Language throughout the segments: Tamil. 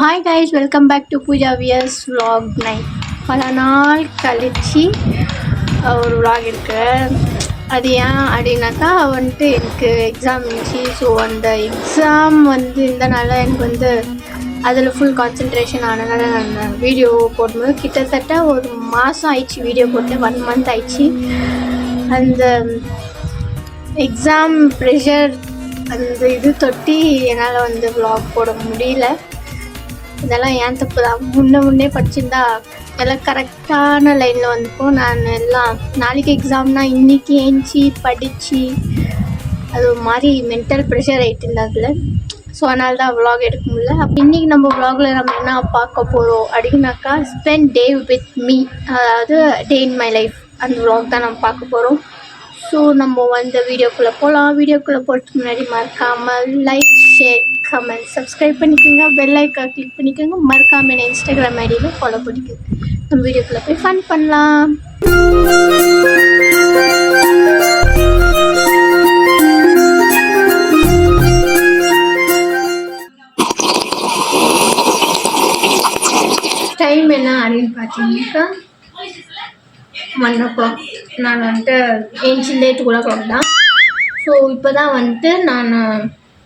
Hi guys, welcome back to Pooja wears vlog 9. பல நாள் கழிச்சு ஒரு vlog இருக்கு. அது ஏன் அப்படின்னாக்கா வந்துட்டு எனக்கு எக்ஸாம் இருந்துச்சு. ஸோ அந்த எக்ஸாம் இருந்தனால எனக்கு அதில் ஃபுல் கான்சன்ட்ரேஷன் ஆனதுனால நான் வீடியோ போடும்போது கிட்டத்தட்ட ஒரு மாதம் ஆயிடுச்சு. வீடியோ போட்டு 1 month ஆயிடுச்சு. அந்த எக்ஸாம் ப்ரெஷர் அந்த இது தொட்டி என்னால் vlog போட முடியல. இதெல்லாம் ஏன் தப்பு தான். முன்னே படிச்சிருந்தா எல்லாம் கரெக்டான லைனில் வந்துப்போம். நான் எல்லாம் நாளைக்கு எக்ஸாம்னா இன்றைக்கி ஏஞ்சி படித்து அது ஒரு மாதிரி மென்டல் ப்ரெஷர் ஆகிட்டு இருந்ததில். ஸோ அதனால தான் vlog எடுக்க முடியல. அப்போ இன்றைக்கி நம்ம vlogல நம்ம என்ன பார்க்க போகிறோம் அப்படின்னாக்கா ஸ்பெண்ட் டே வித் மீ, அதாவது டே இன் மை லைஃப், அந்த vlog தான் நம்ம பார்க்க போகிறோம். ஸோ நம்ம வீடியோக்குள்ளே போகலாம். வீடியோக்குள்ளே போகிறதுக்கு முன்னாடி மறக்காமல் லைக், ஷேர், கமெண்ட், சப்ஸ்கிரைப் பண்ணிக்கோங்க. பெல் ஐக்கான் கிளிக் பண்ணிக்கோங்க. மறக்காமல் என்ன இன்ஸ்டாகிராம் ஐடியில் ஃபாலோ பண்ணிக்கோங்க. நம்ம வீடியோக்குள்ளே போய் ஃபன் பண்ணலாம். டைம் என்ன அப்படின்னு பார்த்தீங்கன்னாக்கா 1 o'clock. நான் ஏன்ச்சிலே 2 o'clock தான். ஸோ இப்போ தான் நான்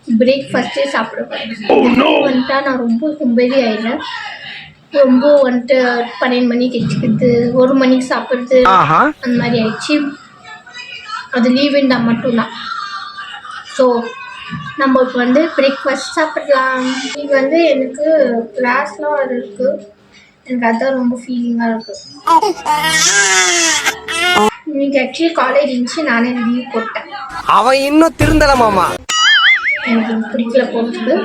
பிரேக்ஃபாஸ்ட்டே சாப்பிடுவேன். நான் ரொம்ப சோம்பேறி ஆயிடுறேன். ரொம்ப 12 மணிக்கு வச்சுக்கிறது, 1 மணிக்கு சாப்பிட்றது, அந்த மாதிரி ஆயிடுச்சு. அது லீவ் இருந்தால் மட்டும்தான். ஸோ நம்ம இப்போ பிரேக்ஃபாஸ்ட் சாப்பிடலாம். இன்னைக்கு எனக்கு கிளாஸ்லாம் இருக்குது. எனக்கு அதுதான் ரொம்ப ஃபீலிங்காக இருக்குது. இன்னைக்கு ஆக்சுவலி காலேஜ் இருந்துச்சு, நானே லீவ் போட்டேன். அவன் இன்னும் திருந்தலமாமா, எனக்கு பிடிக்கல போகிறதுக்கு.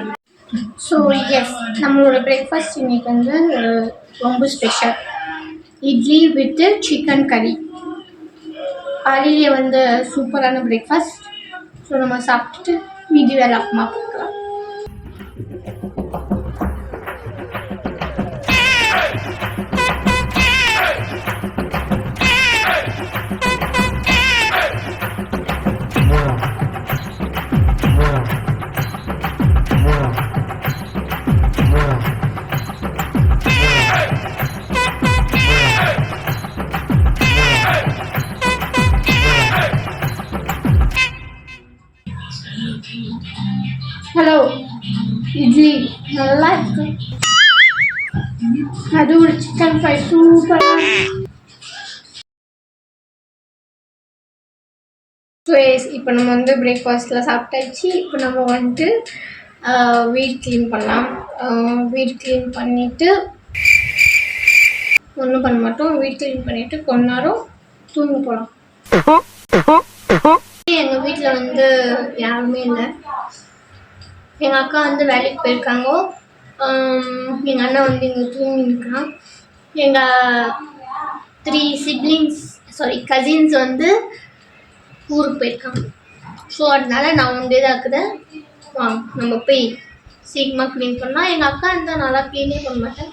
ஸோ எஸ், நம்மளோட பிரேக்ஃபாஸ்ட் இன்னைக்கு ரொம்ப ஸ்பெஷல். இட்லி வித் சிக்கன் கறி. காலையிலே சூப்பரான பிரேக்ஃபாஸ்ட். ஸோ நம்ம சாப்பிட்டுட்டு மீதி வேலை அப்புறமா பார்க்கலாம். ஹலோ, இட்லி நல்லா இருக்கு. அது ஒரு சிக்கன் ஃப்ரை சூப்பராக. இப்போ நம்ம பிரேக்ஃபாஸ்ட்டில் சாப்பிட்டாச்சு. இப்போ நம்ம வீடு க்ளீன் பண்ணலாம். வீடு க்ளீன் பண்ணிவிட்டு ஒன்றும் பண்ண மாட்டோம். வீடு க்ளீன் பண்ணிவிட்டு கொஞ்ச நேரம் தூங்க போகலாம். எங்கள் வீட்டில் யாருமே இல்லை. எங்கள் அக்கா வேலைக்கு போயிருக்காங்க. எங்கள் அண்ணன் இங்கே தூங்கி நிற்கிறான். எங்கள் 3 siblings, கசின்ஸ் ஊருக்கு போயிருக்காங்க. ஸோ அதனால நான் தான் இருக்குதேன். நம்ம போய் சீக்கிரமாக க்ளீன் பண்ணலாம். எங்கள் அக்கா இருந்தால் நல்லா க்ளீனே பண்ண மாட்டேன்,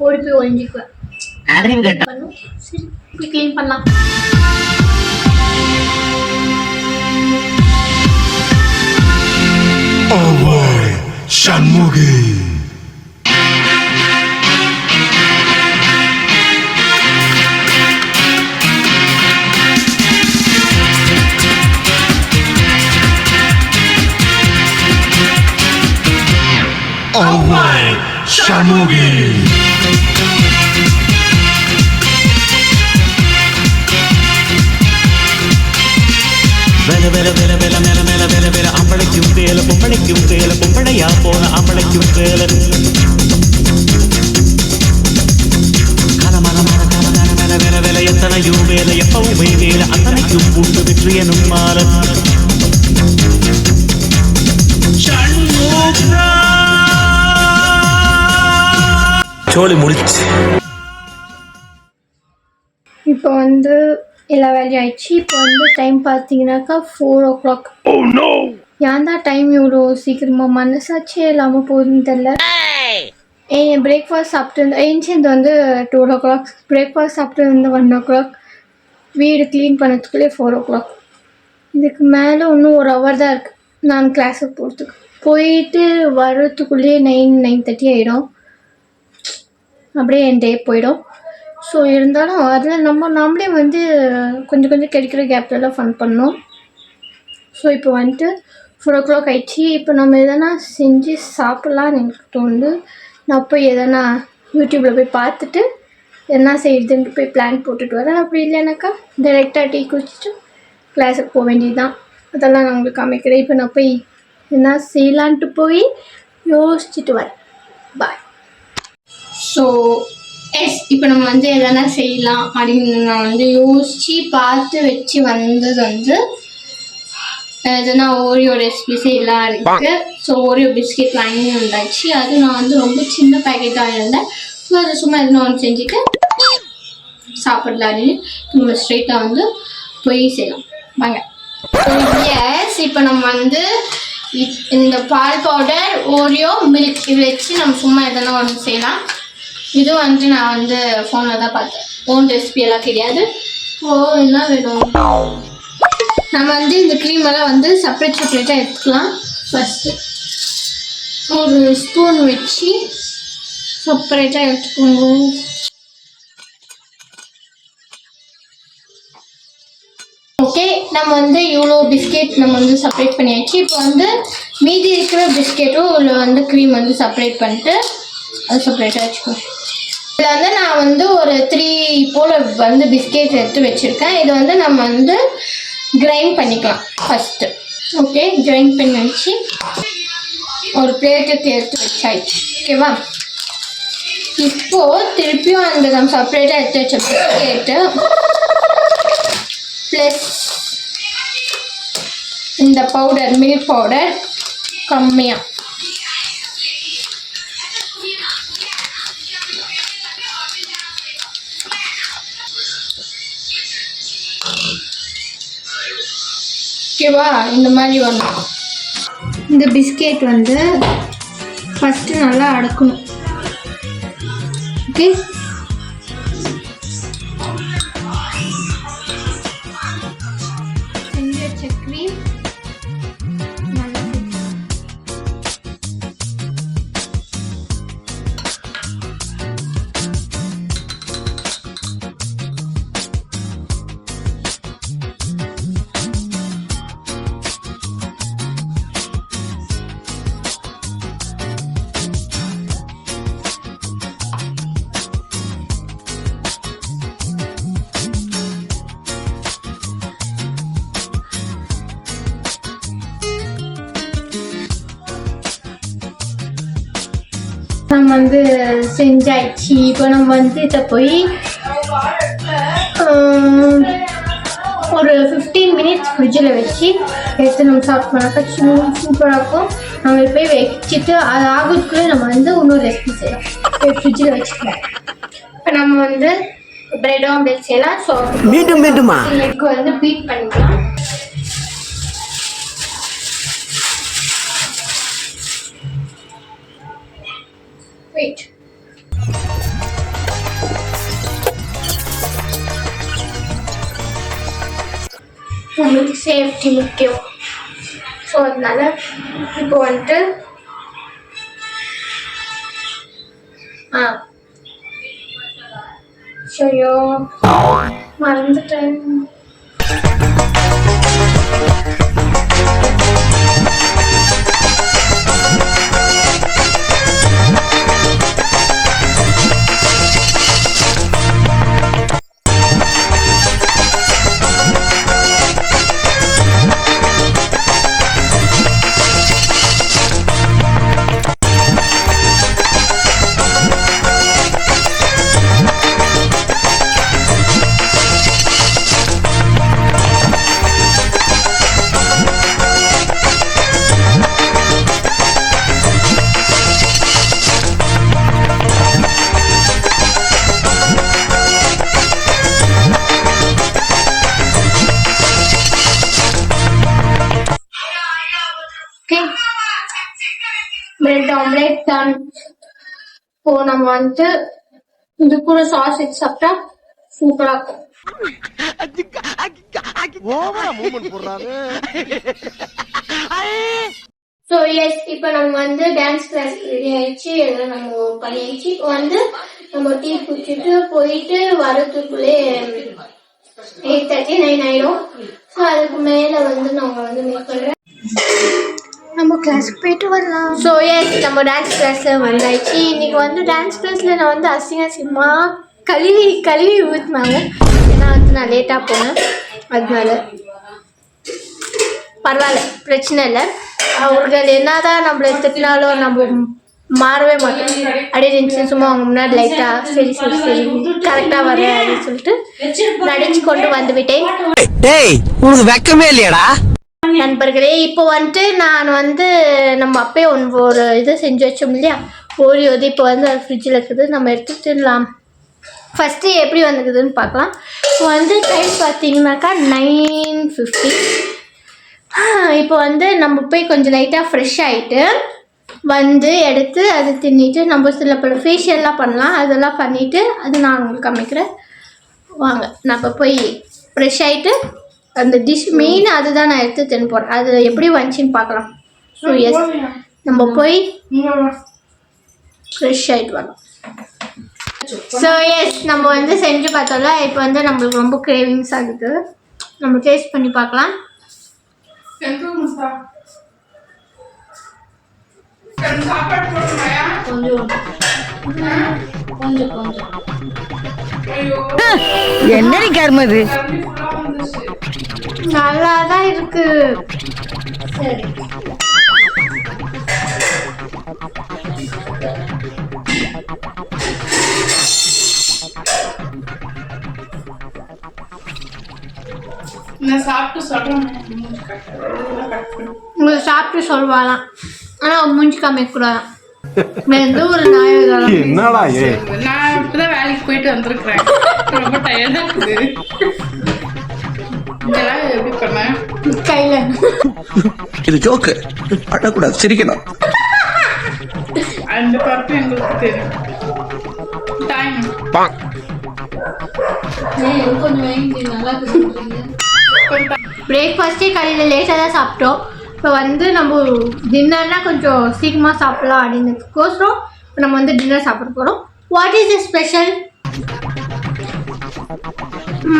ஓடி போய் ஒழிஞ்சிக்குவேன். சரி, போய் க்ளீன் பண்ணலாம். Shanmugi. Alright, Shanmugi. வேல அம்பளைக்கும் வேலை பொம்பளைக்கும் வேலை பொம்பளையா போன அம்பளைக்கும் வேலை கலமல வேலை எத்தனையும் வேலை எப்பவும் வேலை அத்தனைக்கும் உண்டு வெற்றியனும் மாலை. சோழி முடிச்சு. இப்போ எல்லா வேலையும் ஆயிடுச்சு. இப்போ டைம் பார்த்தீங்கன்னாக்கா 4 o'clock. ஏன் தான் டைம் இவ்வளோ சீக்கிரமாக மனசாச்சே இல்லாமல் போகுதுன்னு தெரில. பிரேக்ஃபாஸ்ட் சாப்பிட்டு ஏஞ்சிருந்து 2 o'clock, பிரேக்ஃபாஸ்ட் சாப்பிட்டு 1 o'clock, வீடு க்ளீன் பண்ணதுக்குள்ளே 4 o'clock. இதுக்கு மேலே இன்னும் 1 hour தான் இருக்குது நான் கிளாஸுக்கு போகிறதுக்கு. போயிட்டு வர்றதுக்குள்ளேயே 9-9:30 ஆகிடும். அப்படியே என் டே போயிடும். ஸோ இருந்தாலும் அதில் நம்மளே வந்து கொஞ்சம் கொஞ்சம் கிடைக்கிற கேப்லலாம் ஃபன் பண்ணோம். ஸோ இப்போ வந்துட்டு 4 o'clock ஆயிடுச்சு. இப்போ நம்ம எதனா செஞ்சு சாப்பிட்லான்னு எனக்கு தோணுது. நான் போய் எதனா யூடியூப்பில் போய் பார்த்துட்டு என்ன செய்யுதுன்னு போய் பிளான் போட்டுட்டு வரேன். அப்படி இல்லைனாக்கா டைரெக்டாக டீ குடிச்சிட்டு கிளாஸுக்கு போக வேண்டியது தான். அதெல்லாம் நான் உங்களுக்கு காமிக்கிறேன். இப்போ நான் போய் என்ன செய்யலான்ட்டு போய் யோசிச்சுட்டு வரேன். பாய். ஸோ இப்போ நம்ம வந்து எதனா செய்யலாம் அப்படின்னு நான் வந்து யோசித்து பார்த்து வச்சு வந்தது வந்து எதனா ஓரியோ ரெசிபி செய்யலாம் இருக்குது. ஸோ ஓரியோ பிஸ்கெட் வாங்கி வந்தாச்சு. அது நான் வந்து ரொம்ப சின்ன பேக்கெட்டாக இருந்தேன். ஸோ அதை சும்மா எதுனா ஒன்று செஞ்சுட்டு சாப்பிடலான்னு நம்ம ஸ்ட்ரெயிட்டாக வந்து போய் செய்யலாம் வாங்க. எஸ், இப்போ நம்ம வந்து இந்த பால் பவுடர் ஓரியோ மில்க் இது வச்சு நம்ம சும்மா எதனா ஒன்று செய்யலாம். இது வந்துட்டு நான் வந்து ஃபோனில் தான் பார்த்தேன். ஓன் ரெசிபி எல்லாம் கிடையாது. ஓ என்ன வேணும், நம்ம வந்து இந்த க்ரீமெல்லாம் வந்து செப்பரேட்டாக எடுத்துக்கலாம். ஃபஸ்ட்டு ஒரு ஸ்பூன் வச்சு செப்பரேட்டாக எடுத்துக்கோங்க. ஓகே, நம்ம வந்து இவ்வளோ பிஸ்கெட் நம்ம வந்து செப்பரேட் பண்ணியாச்சு. இப்போ வந்து மீதி இருக்கிற பிஸ்கெட்டும் இதில் வந்து க்ரீம் வந்து செப்பரேட் பண்ணிட்டு அது செப்பரேட்டாக வச்சுக்கோங்க. இதில் வந்து நான் வந்து ஒரு 3 போல் வந்து பிஸ்கெட் எடுத்து வச்சுருக்கேன். இதை வந்து நம்ம வந்து கிரைண்ட் பண்ணிக்கலாம் ஃபஸ்ட்டு. ஓகே, கிரைண்ட் பண்ணி வச்சு ஒரு பிளேட்டுக்கு எடுத்து வச்சாச்சு. ஓகேவா, இப்போது திருப்பியும் அந்த நம்ம செப்பரேட்டாக எடுத்து வச்ச பிஸ்கெட்டு ப்ளஸ் இந்த பவுடர் மில்க் பவுடர் கம்மியாக ஓகேவா, இந்த மாதிரி வரணும். இந்த பிஸ்கெட் வந்து ஃபஸ்ட்டு நல்லா அடக்கணும். ஓகே, செஞ்சு வச்ச க்ரீம் நல்லா நம்ம வந்து செஞ்சாச்சு. இப்போ நம்ம வந்து இதை போய் ஒரு 15 minutes ஃப்ரிட்ஜில் வச்சு எடுத்து நம்ம சாப்பிட்டோம்னாக்கா சூப்பராக இருக்கும். நம்ம போய் வச்சுட்டு அது ஆகிறதுக்குள்ளே நம்ம வந்து இன்னொரு ரெசிபி செய்யலாம். ஃப்ரிட்ஜில் வச்சுக்கலாம். இப்போ நம்ம வந்து பிரெட் ஆம்லெட் செய்யலாம். ஸோ மீண்டுமா எக்கு வந்து பீட் பண்ணிக்கலாம். Wait. நம்மளுக்கு சேஃப்டி முக்கியம். ஸோ அதனால இப்போ வந்துட்டு சரியோ மறந்துட்டேன். Bread omelette done. இப்போ நம்ம வந்து இது கூட சாஸ் வச்சு சாப்பிட்டா சூப்பரா இருக்கும். ஸோ எஸ் இப்போ நம்ம வந்து டான்ஸ் கிளாஸ் ரெடி ஆயிடுச்சு, எல்லாம் நம்ம பண்ணியாச்சு. இப்போ வந்து நம்ம டீ குடிச்சிட்டு போயிட்டு வரதுக்குள்ளே 8:39 ஆயிடும். ஸோ அதுக்கு மேலே வந்து நம்ம வந்து மீட் பண்ணுறேன், நம்ம கிளாஸுக்கு போயிட்டு வரலாம். ஸோ எஸ் நம்ம டான்ஸ் கிளாஸில் வந்தாச்சு. இன்னைக்கு வந்து டான்ஸ் கிளாஸில் நான் வந்து அசிங்கமாக கழுவி ஊற்றினாங்க. ஏன்னா வந்து நான் லேட்டாக போனேன், அதனால பரவாயில்ல, பிரச்சனை இல்லை. அவர்கள் என்னதான் நம்மளை திட்டினாலும் நம்ம மாறவே மாட்டோம். அப்படியே இருந்துச்சு சும்மா அவங்க முன்னாடி லைட்டாக சரி கரெக்டாக வரேன் அப்படின்னு சொல்லிட்டு நடிச்சு கொண்டு வந்து விட்டேன். உனக்கு வெக்கமே இல்லையாடா நண்பர்களே, இப்போ வந்துட்டு நான் வந்து நம்ம அப்பயே ஒரு இது செஞ்சு வச்சோம் இல்லையா, ஓரியோ. இப்போ வந்து அது ஃப்ரிட்ஜில் இருக்குது, நம்ம எடுத்துட்டுலாம். ஃபஸ்ட்டு எப்படி வந்துக்குதுன்னு பார்க்கலாம். இப்போ வந்து டைம் பார்த்தீங்கன்னாக்கா 9:50. இப்போ வந்து நம்ம போய் கொஞ்சம் லைட்டாக ஃப்ரெஷ் ஆகிட்டு வந்து எடுத்து அதை தின்னிட்டு நம்ம சில பல ஃபேஷியல்லாம் பண்ணலாம். அதெல்லாம் பண்ணிவிட்டு அது நான் உங்களுக்கு காமிக்கிறேன் வாங்க. நான் இப்போ போய் ஃப்ரெஷ் ஆகிட்டு அந்த டிஷ் மெயின் அதுதான் நான் எடுத்து தின்னு போகிறேன். அது எப்படி வந்துச்சின்னு பார்க்கலாம். ஸோ எஸ் நம்ம போய் ஃப்ரெஷ் ஆகிட்டு வரலாம். ஸோ எஸ் நம்ம வந்து செஞ்சு பார்த்தோம்ல, இப்போ வந்து நம்மளுக்கு ரொம்ப கிரேவிங்ஸ் ஆகுது. நம்ம டேஸ்ட் பண்ணி பார்க்கலாம். என்னடி கர்மது நல்லா தான் இருக்கு. சரி உங்களுக்கு சாப்பிட்டு சொல்வாலாம், ஆனால் மூஞ்சி காமிக்கூடாது. எந்த ஒரு நாயம் என்னடா நான் இப்பதான் வேலைக்கு போயிட்டு வந்திருக்கிறேன், ரொம்ப டயர்டா இருக்குது. இதெல்லாம் எப்படி பண்ணேன் கையில. இது ஜோக்கு, அடக்கூடாது, சிரிக்கணும். அந்த பருப்பு எங்களுக்கு தெரியும். டைம் கொஞ்சம் நல்லா பிரேக்ஃபாஸ்ட்டே காலையில் லேட்டாக தான் சாப்பிட்டோம். இப்போ வந்து நம்ம டின்னர்னா கொஞ்சம் சீக்கிரமாக சாப்பிடலாம் அப்படின்றதுக்கோசரம் இப்போ நம்ம வந்து டின்னர் சாப்பிட போகிறோம். What is the special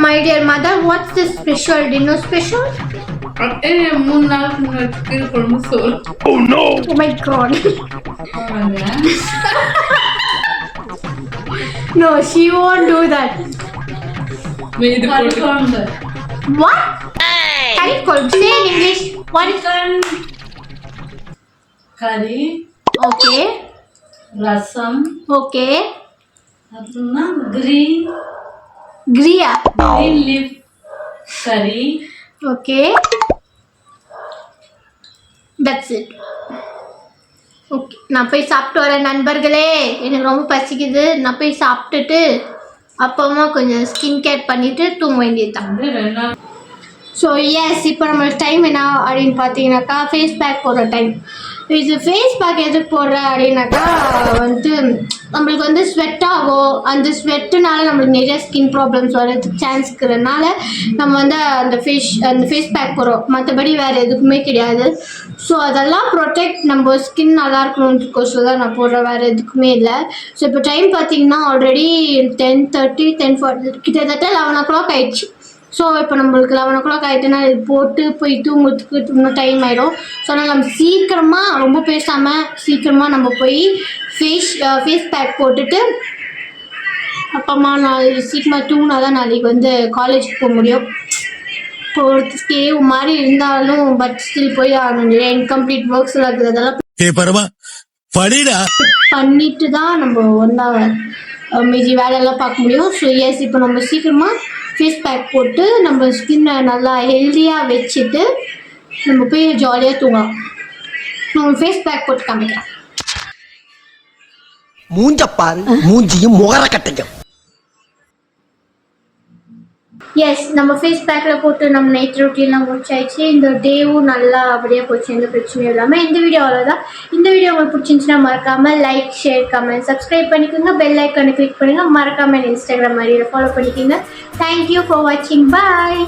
my dear mother? What's the special dinner special? 3 நாளுக்கு முன்னாடி குழம்பு சோறு. Oh my god. No, she won't do that. What? Curry column. Say in English. What is curry? Okay. Rasam. Okay. Apna green Griya. leaf curry. Okay. That's it. Okay, நான் போய் சாப்பிட்டு வரேன் நண்பர்களே. எனக்கு ரொம்ப பசிக்குது. நான் போய் சாப்பிட்டுட்டு அப்பமா கொஞ்சம் ஸ்கின் கேர் பண்ணிவிட்டு தூங்க வேண்டியது தான். ஸோ எஸ் இப்போ நம்மளுக்கு டைம் என்ன அப்படின்னு பார்த்தீங்கன்னாக்கா ஃபேஸ் பேக் போடுற டைம். இது ஃபேஸ் பேக் எதுக்கு போடுற அப்படின்னாக்கா வந்து நம்மளுக்கு வந்து ஸ்வெட் ஆகும். அந்த ஸ்வெட்டுனால நம்மளுக்கு நிறைய ஸ்கின் ப்ராப்ளம்ஸ் வரதுக்கு சான்ஸ் இருக்கிறதுனால நம்ம வந்து அந்த ஃபேஸ் பேக் போடுறோம், மற்றபடி வேறு எதுக்குமே கிடையாது. ஸோ அதெல்லாம் ப்ரொடெக்ட் நம்ம ஸ்கின் நல்லா இருக்கணுன்றதுக்கோசம் தான் நான் போடுறேன், வேறு எதுக்குமே இல்லை. ஸோ இப்போ டைம் பார்த்தீங்கன்னா ஆல்ரெடி 10:30 10:40 கிட்டத்தட்ட 11 o'clock ஆயிடுச்சு. ஸோ இப்போ நம்மளுக்கு 11 o'clock ஆகிட்டுனா இது போட்டு போய் தூங்குறதுக்கு இன்னும் டைம் ஆகிடும். ஸோ அதனால் நம்ம சீக்கிரமாக ரொம்ப பேசாமல் சீக்கிரமாக நம்ம போய் ஃபேஸ் பேக் போட்டுட்டு அப்பமா நான் சீக்கிரமாக தூங்கினா தான் நாளைக்கு வந்து காலேஜுக்கு போக முடியும். போகிறது கேவ் மாதிரி இருந்தாலும் பட் ஸ்டில் போய் இன்கம்ப்ளீட் ஒர்க்ஸ் எல்லாம் இருக்குது, அதெல்லாம் பண்ணிட்டு தான் நம்ம ஒன்றாவது மீதி வேலையெல்லாம் பார்க்க முடியும். ஸோ எஸ் இப்போ நம்ம சீக்கிரமாக ஃபேஸ் பேக் போட்டு நம்ம ஸ்கின்னை நல்லா ஹெல்த்தியாக வச்சுட்டு நம்ம போய் ஜாலியாக தூங்கலாம். நம்ம ஃபேஸ் பேக் போட்டு காமிக்கலாம். மூஞ்சப்பாரு, மூஞ்சியும் முகர கட்டையும். எஸ் நம்ம ஃபேஸ் பேக்கில் போட்டு நம்ம நைட் ரொட்டீன்லாம் முடிச்சாயிடுச்சு. இந்த டேவும் நல்லா அப்படியே போச்சு, எந்த பிரச்சனையும் இல்லாமல். இந்த வீடியோ அவ்வளோதான். இந்த வீடியோ உங்களுக்கு பிடிச்சிருந்துச்சுன்னா மறக்காமல் லைக், ஷேர், கமெண்ட், சப்ஸ்கிரைப் பண்ணிக்கோங்க. பெல் ஐக்கானை கிளிக் பண்ணுங்கள். மறக்காமல் இன்ஸ்டாகிராம் மாதிரி ஃபாலோ பண்ணிக்கோங்க. தேங்க்யூ ஃபார் வாட்சிங். பாய்.